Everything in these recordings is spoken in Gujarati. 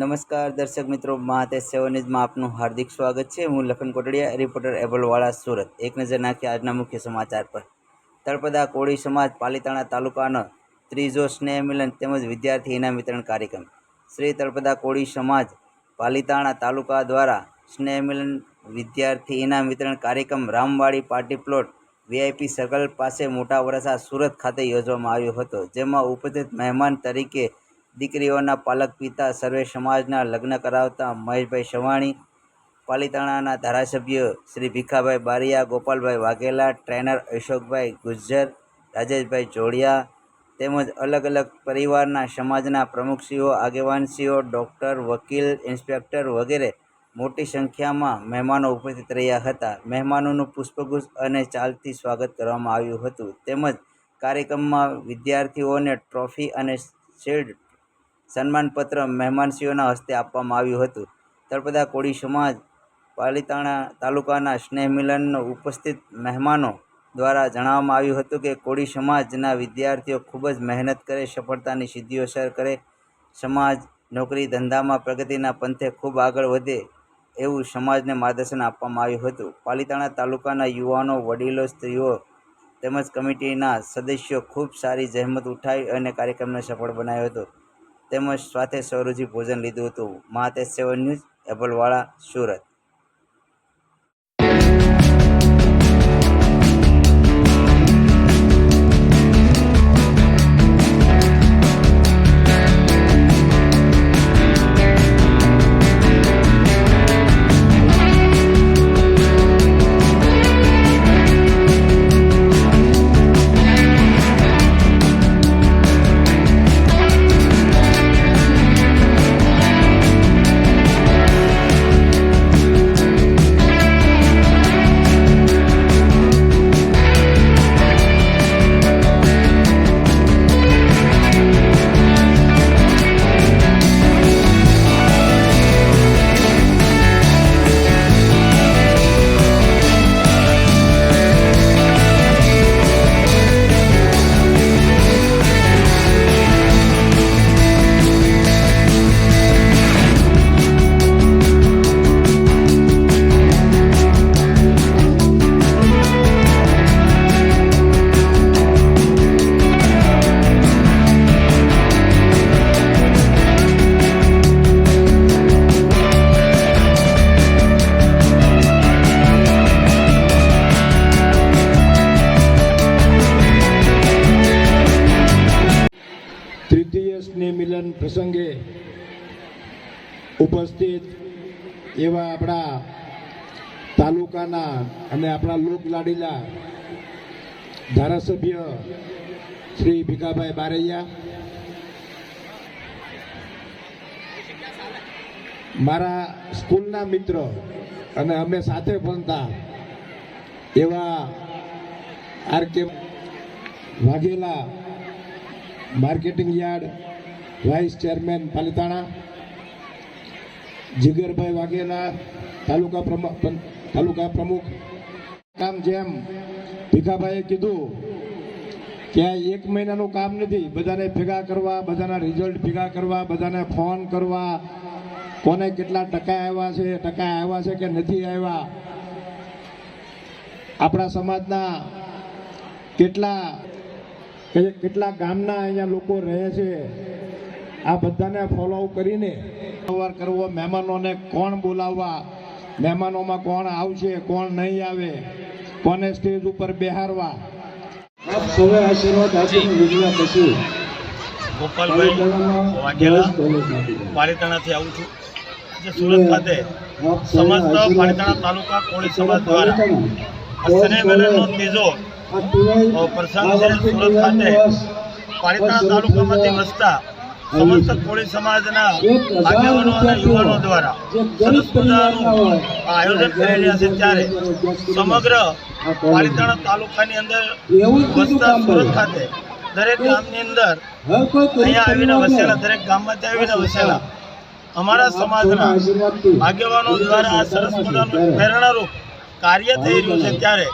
નમસ્કાર દર્શક મિત્રો, મહાતેજ સેવન ન્યૂઝમાં આપનું હાર્દિક સ્વાગત છે। હું લખન કોટડિયા, રિપોર્ટર એબલવાળા, સુરત। એક નજર નાખીએ આજના મુખ્ય સમાચાર પર। તળપદા કોળી સમાજ પાલીતાણા તાલુકાનો ત્રીજો સ્નેહ મિલન તેમજ વિદ્યાર્થી ઇનામ વિતરણ કાર્યક્રમ। શ્રી તળપદા કોળી સમાજ પાલીતાણા તાલુકા દ્વારા સ્નેહ મિલન વિદ્યાર્થી ઇનામ વિતરણ કાર્યક્રમ Ramwadi party plot VIP circle પાસે મોટા વરસા સુરત ખાતે યોજવામાં આવ્યો હતો, જેમાં ઉપસ્થિત મહેમાન તરીકે દીકરીઓના પાલક પિતા સર્વે સમાજના લગ્ન કરાવતા મહેશભાઈ સવાણી, પાલીતાણાના ધારાસભ્ય શ્રી ભીખાભાઈ બારિયા, ગોપાલભાઈ વાઘેલા, ટ્રેનર અશોકભાઈ ગુજ્જર, રાજેશભાઈ જોડિયા તેમજ અલગ અલગ પરિવારના સમાજના પ્રમુખશ્રીઓ, આગેવાનશ્રીઓ, ડૉક્ટર, વકીલ, ઇન્સ્પેક્ટર વગેરે મોટી સંખ્યામાં મહેમાનો ઉપસ્થિત રહ્યા હતા। મહેમાનોનું પુષ્પગુચ્છ અને ચાલથી સ્વાગત કરવામાં આવ્યું હતું, તેમજ કાર્યક્રમમાં વિદ્યાર્થીઓને ટ્રોફી અને શિલ્ડ સન્માનપત્ર મહેમાનશ્રીઓના હસ્તે આપવામાં આવ્યું હતું। તળપદા કોળી સમાજ પાલીતાણા તાલુકાના સ્નેહ મિલનનો ઉપસ્થિત મહેમાનો દ્વારા જણાવવામાં આવ્યું હતું કે કોળી સમાજના વિદ્યાર્થીઓ ખૂબ જ મહેનત કરે, સફળતાની સિદ્ધિઓ સર કરે, સમાજ નોકરી ધંધામાં પ્રગતિના પંથે ખૂબ આગળ વધે એવું સમાજને માર્ગદર્શન આપવામાં આવ્યું હતું। પાલીતાણા તાલુકાના યુવાનો, વડીલો, સ્ત્રીઓ તેમજ કમિટીના સદસ્યો ખૂબ સારી જહેમત ઉઠાવી અને કાર્યક્રમને સફળ બનાવ્યો હતો, તેમજ સાથે સ્વરૂચિ ભોજન લીધું હતું। મહાતેજ સેવન ન્યૂઝ, એબલવાળા, સુરત। તૃતીય સ્નેહ મિલન પ્રસંગે ઉપસ્થિત એવા આપણા તાલુકાના અને આપણા લોકલાડીલા ધારાસભ્ય શ્રી ભીખાભાઈ બારૈયા, મારા સ્કૂલના મિત્ર અને અમે સાથે ભણતા એવા R K. Vaghela, marketing yard vice chairman Palitana, Jigarbhai Vaghela, તાલુકા પ્રમુખ। કામ જેમ ભીખાભાઈએ કીધું કે આ 1 મહિનાનું કામ નથી, બધાને ભેગા કરવા, બધાના રિઝલ્ટ ભેગા કરવા, બધાને ફોન કરવા, કોને કેટલા ટકા આવ્યા છે કે નથી આવ્યા, આપણા સમાજના કેટલા ગામના અહીંયા લોકો રહે છે, આ બધાને ફોલો કરીને વ્યવહાર કરવો, મહેમાનોને કોણ બોલાવવા, મહેમાનોમાં કોણ આવશે, કોણ નહીં આવે, કોને સ્ટેજ ઉપર બેહારવા। આપ સૌએ આશીર્વાદ આપીને વિજ્ઞા પછી ગોપાલભાઈ વાઘેલા, પાલીતાણાથી આવું છું। જે સુરત ખાતે સમસ્ત પાલીતાણા તાલુકા કોળી સમાજ દ્વારા સ્નેહ મિલનનો ત્રીજો પ્રસંગ છે। સુરત ખાતે પાલીતાણા તાલુકામાંથી વસતા સમસ્ત કોળી સમાજના આગેવાનો અને યુવાનો દ્વારા સરસ મજાનું આયોજન કરી રહ્યા છે, ત્યારે સમગ્ર પાલીતાણા તાલુકાની અંદર વસતા સુરત ખાતે દરેક ગામની અંદર અહીંયા આવીને વસેલા, દરેક ગામમાંથી આવીને વસેલા અમારા સમાજના આગેવાનો દ્વારા આ સરસ મજાનું પ્રેરણારૂપ કાર્ય થઈ રહ્યું છે, ત્યારે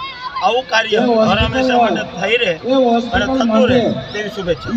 આવું કાર્ય હર હંમેશા માટે થઈ રહે અને થતું રહે તેવી શુભેચ્છા।